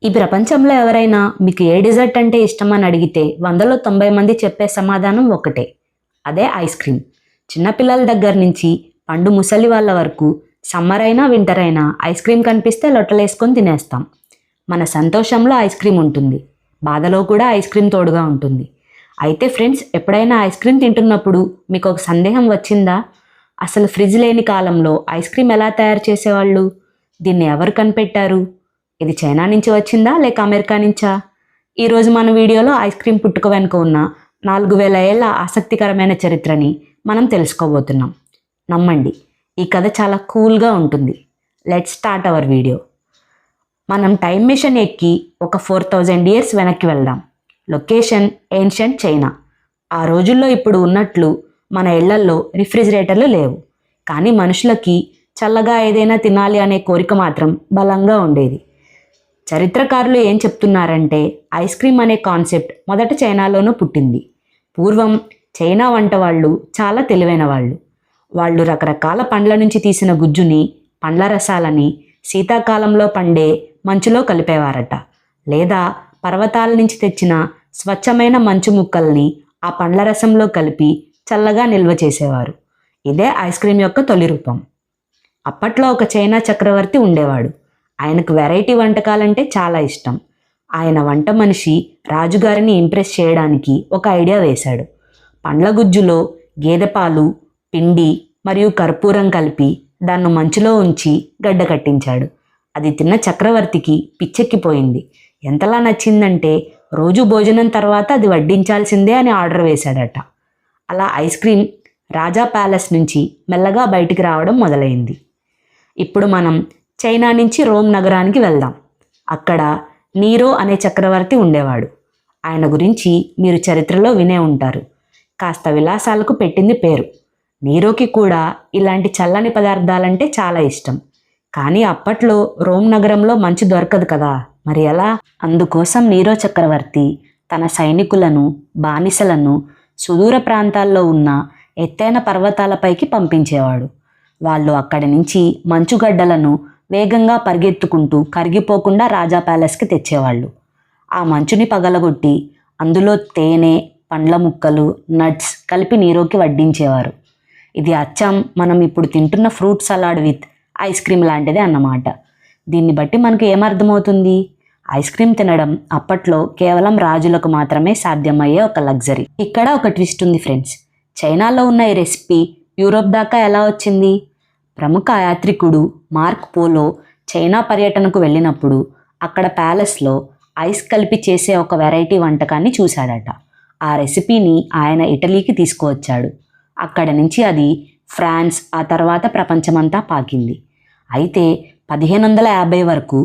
ఈ ప్రపంచంలో ఎవరైనా మీకు ఏ డిజర్ట్ అంటే ఇష్టమని అడిగితే 100లో 90 మంది చెప్పే సమాధానం ఒకటే, అదే ఐస్ క్రీమ్. చిన్నపిల్లల దగ్గర నుంచి పండు ముసలి వాళ్ళ వరకు సమ్మర్ అయినా వింటర్ అయినా ఐస్ క్రీమ్ కనిపిస్తే లొట్టలేసుకొని తినేస్తాం. మన సంతోషంలో ఐస్ క్రీమ్ ఉంటుంది, బాధలో కూడా ఐస్ క్రీమ్ తోడుగా ఉంటుంది. అయితే ఫ్రెండ్స్, ఎప్పుడైనా ఐస్ క్రీమ్ తింటున్నప్పుడు మీకు ఒక సందేహం వచ్చిందా? అసలు ఫ్రిడ్జ్ లేని కాలంలో ఐస్ క్రీమ్ ఎలా తయారు చేసేవాళ్ళు? దీన్ని ఎవరు కనిపెట్టారు? ఇది చైనా నుంచి వచ్చిందా లేక అమెరికా నుంచా? ఈరోజు మన వీడియోలో ఐస్ క్రీమ్ పుట్టుక వెనుక ఉన్న 4000 ఏళ్ల ఆసక్తికరమైన చరిత్రని మనం తెలుసుకోబోతున్నాం. నమ్మండి, ఈ కథ చాలా కూల్గా ఉంటుంది. Let's start our video. మనం టైం మిషన్ ఎక్కి ఒక 4000 ఇయర్స్ వెనక్కి వెళ్దాం. Location ancient China. ఆ రోజుల్లో ఇప్పుడు ఉన్నట్లు మన ఇళ్లల్లో రిఫ్రిజిరేటర్లు లేవు, కానీ మనుషులకి చల్లగా ఏదైనా తినాలి అనే కోరిక మాత్రం బలంగా ఉండేది. చరిత్రకారులు ఏం చెప్తున్నారంటే, ఐస్ క్రీమ్ అనే కాన్సెప్ట్ మొదట చైనాలోనూ పుట్టింది. పూర్వం చైనా వంట వాళ్ళు చాలా తెలివైన వాళ్ళు రకరకాల పండ్ల నుంచి తీసిన గుజ్జుని, పండ్ల రసాలని శీతాకాలంలో పండే మంచులో కలిపేవారట. లేదా పర్వతాల నుంచి తెచ్చిన స్వచ్ఛమైన మంచు ముక్కల్ని ఆ పండ్ల రసంలో కలిపి చల్లగా నిల్వ చేసేవారు. ఇదే ఐస్ క్రీమ్ యొక్క తొలి రూపం. అప్పట్లో ఒక చైనా చక్రవర్తి ఉండేవాడు. ఆయనకు వెరైటీ వంటకాలంటే చాలా ఇష్టం. ఆయన వంట మనిషి రాజుగారిని ఇంప్రెస్ చేయడానికి ఒక ఐడియా వేశాడు. పండ్ల గుజ్జులో గేదె పాలు, పిండి మరియు కర్పూరం కలిపి దాన్ని మంచులో ఉంచి గడ్డ కట్టించాడు. అది తిన్న చక్రవర్తికి పిచ్చెక్కిపోయింది. ఎంతలా నచ్చిందంటే రోజు భోజనం తర్వాత అది వడ్డించాల్సిందే అని ఆర్డర్ వేశాడట. అలా ఐస్ క్రీమ్ రాజా ప్యాలెస్ నుంచి మెల్లగా బయటికి రావడం మొదలైంది. ఇప్పుడు మనం చైనా నుంచి రోమ్ నగరానికి వెళ్దాం. అక్కడ నీరో అనే చక్రవర్తి ఉండేవాడు. ఆయన గురించి మీరు చరిత్రలో వినే ఉంటారు. కాస్త విలాసాలకు పెట్టింది పేరు. నీరోకి కూడా ఇలాంటి చల్లని పదార్థాలంటే చాలా ఇష్టం. కానీ అప్పట్లో రోమ్ నగరంలో మంచు దొరకదు కదా, మరి ఎలా? అందుకోసం నీరో చక్రవర్తి తన సైనికులను, బానిసలను సుదూర ప్రాంతాల్లో ఉన్న ఎత్తైన పర్వతాలపైకి పంపించేవాడు. వాళ్ళు అక్కడి నుంచి మంచుగడ్డలను వేగంగా పరిగెత్తుకుంటూ కరిగిపోకుండా రాజా ప్యాలెస్కి తెచ్చేవాళ్ళు. ఆ మంచుని పగలగొట్టి అందులో తేనె, పండ్ల ముక్కలు, నట్స్ కలిపి నీరోకి వడ్డించేవారు. ఇది అచ్చం మనం ఇప్పుడు తింటున్న fruit salad with ice cream లాంటిదే అన్నమాట. దీన్ని బట్టి మనకు ఏమర్థమవుతుంది? ఐస్ క్రీమ్ తినడం అప్పట్లో కేవలం రాజులకు మాత్రమే సాధ్యమయ్యే ఒక లగ్జరీ. ఇక్కడ ఒక ట్విస్ట్ ఉంది ఫ్రెండ్స్. చైనాలో ఉన్న ఈ రెసిపీ యూరోప్ దాకా ఎలా వచ్చింది? ప్రముఖ యాత్రికుడు మార్క్ పోలో చైనా పర్యటనకు వెళ్ళినప్పుడు అక్కడ ప్యాలెస్లో ఐస్ కలిపి చేసే ఒక వెరైటీ వంటకాన్ని చూశాడట. ఆ రెసిపీని ఆయన ఇటలీకి తీసుకువచ్చాడు. అక్కడ నుంచి అది ఫ్రాన్స్, ఆ తర్వాత ప్రపంచమంతా పాకింది. అయితే 1550 వరకు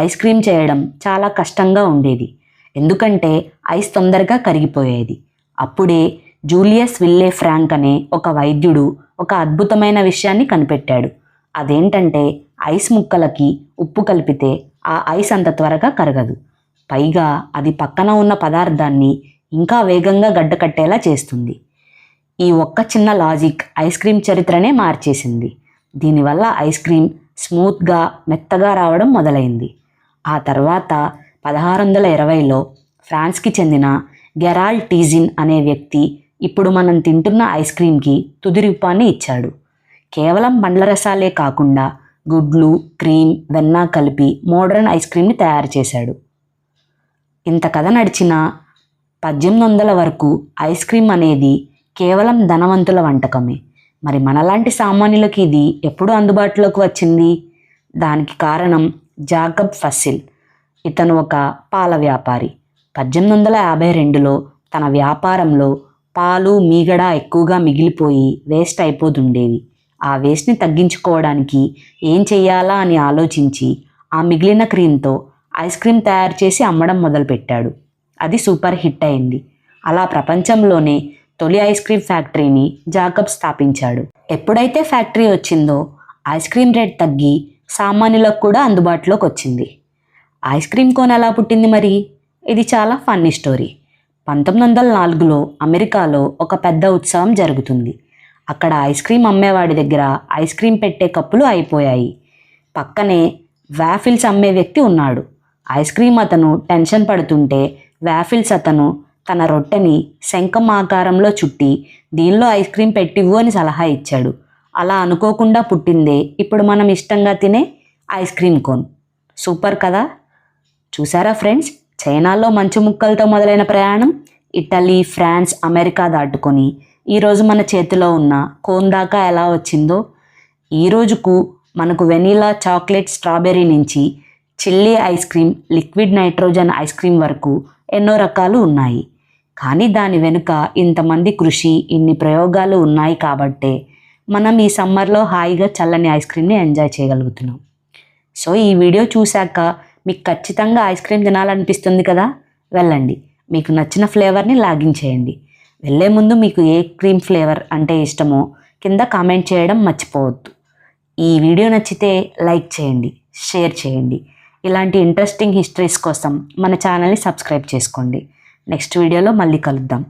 ఐస్ క్రీమ్ చేయడం చాలా కష్టంగా ఉండేది. ఎందుకంటే ఐస్ తొందరగా కరిగిపోయేది. అప్పుడే జూలియస్ విల్లే ఫ్రాంక్ అనే ఒక వైద్యుడు ఒక అద్భుతమైన విషయాన్ని కనిపెట్టాడు. అదేంటంటే ఐస్ ముక్కలకి ఉప్పు కలిపితే ఆ ఐస్ అంత త్వరగా కరగదు. పైగా అది పక్కన ఉన్న పదార్థాన్ని ఇంకా వేగంగా గడ్డకట్టేలా చేస్తుంది. ఈ ఒక్క చిన్న లాజిక్ ఐస్ క్రీమ్ చరిత్రనే మార్చేసింది. దీనివల్ల ఐస్ క్రీమ్ స్మూత్గా, మెత్తగా రావడం మొదలైంది. ఆ తర్వాత 1620లో ఫ్రాన్స్కి చెందిన గెరాల్డ్ టీజిన్ అనే వ్యక్తి ఇప్పుడు మనం తింటున్న ఐస్ క్రీమ్కి తుది రూపాన్ని ఇచ్చాడు. కేవలం పండ్ల రసాలే కాకుండా గుడ్లు, క్రీమ్, వెన్న కలిపి మోడర్న్ ఐస్ క్రీమ్ని తయారు చేశాడు. ఇంత కథ నడిచిన 1800 వరకు ఐస్ క్రీమ్ అనేది కేవలం ధనవంతుల వంటకమే. మరి మనలాంటి సామాన్యులకి ఇది ఎప్పుడు అందుబాటులోకి వచ్చింది? దానికి కారణం జాకబ్ ఫస్సిల్. ఇతను ఒక పాల వ్యాపారి. 1852లో తన వ్యాపారంలో పాలు, మీగడ ఎక్కువగా మిగిలిపోయి వేస్ట్ అయిపోతుండేవి. ఆ వేస్ట్ని తగ్గించుకోవడానికి ఏం చెయ్యాలా అని ఆలోచించి ఆ మిగిలిన క్రీమ్తో ఐస్ క్రీమ్ తయారు చేసి అమ్మడం మొదలుపెట్టాడు. అది సూపర్ హిట్ అయింది. అలా ప్రపంచంలోనే తొలి ఐస్ క్రీమ్ ఫ్యాక్టరీని జాకబ్ స్థాపించాడు. ఎప్పుడైతే ఫ్యాక్టరీ వచ్చిందో ఐస్ క్రీమ్ రేట్ తగ్గి సామాన్యులకు కూడా అందుబాటులోకి వచ్చింది. ఐస్ క్రీమ్ కోన్ ఎలా పుట్టింది మరి? ఇది చాలా ఫన్నీ స్టోరీ. 1904లో అమెరికాలో ఒక పెద్ద ఉత్సవం జరుగుతుంది. అక్కడ ఐస్ క్రీమ్ అమ్మేవాడి దగ్గర ఐస్ క్రీమ్ పెట్టే కప్పులు అయిపోయాయి. పక్కనే వాఫిల్స్ అమ్మే వ్యక్తి ఉన్నాడు. ఐస్ క్రీమ్ అతను టెన్షన్ పడుతుంటే వాఫిల్స్ అతను తన రొట్టెని శంఖం ఆకారంలో చుట్టి దీనిలో ఐస్ క్రీమ్ పెట్టివ్వు అని సలహా ఇచ్చాడు. అలా అనుకోకుండా పుట్టిందే ఇప్పుడు మనం ఇష్టంగా తినే ఐస్ క్రీమ్ కోన్. సూపర్ కదా. చూసారా ఫ్రెండ్స్, చైనాలో మంచు ముక్కలతో మొదలైన ప్రయాణం ఇటలీ, ఫ్రాన్స్, అమెరికా దాటుకొని ఈరోజు మన చేతిలో ఉన్న కోన్ దాకా ఎలా వచ్చిందో. ఈ రోజుకు మనకు వెనీలా, చాక్లెట్, స్ట్రాబెర్రీ నుంచి chilli ice cream, liquid nitrogen ice cream వరకు ఎన్నో రకాలు ఉన్నాయి. కానీ దాని వెనుక ఇంతమంది కృషి, ఇన్ని ప్రయోగాలు ఉన్నాయి కాబట్టే మనం ఈ సమ్మర్లో హాయిగా చల్లని ఐస్ క్రీమ్ని ఎంజాయ్ చేయగలుగుతున్నాం. సో ఈ వీడియో చూశాక మీకు ఖచ్చితంగా ఐస్ క్రీమ్ తినాలనిపిస్తుంది కదా, వెళ్ళండి, మీకు నచ్చిన ఫ్లేవర్ని లాగిన్ చేయండి. వెళ్ళే ముందు మీకు ఏ క్రీమ్ ఫ్లేవర్ అంటే ఇష్టమో కింద కామెంట్ చేయడం మర్చిపోవద్దు. ఈ వీడియో నచ్చితే లైక్ చేయండి, షేర్ చేయండి. ఇలాంటి ఇంట్రెస్టింగ్ హిస్టరీస్ కోసం మన ఛానల్ని సబ్స్క్రైబ్ చేసుకోండి. నెక్స్ట్ వీడియోలో మళ్ళీ కలుద్దాం.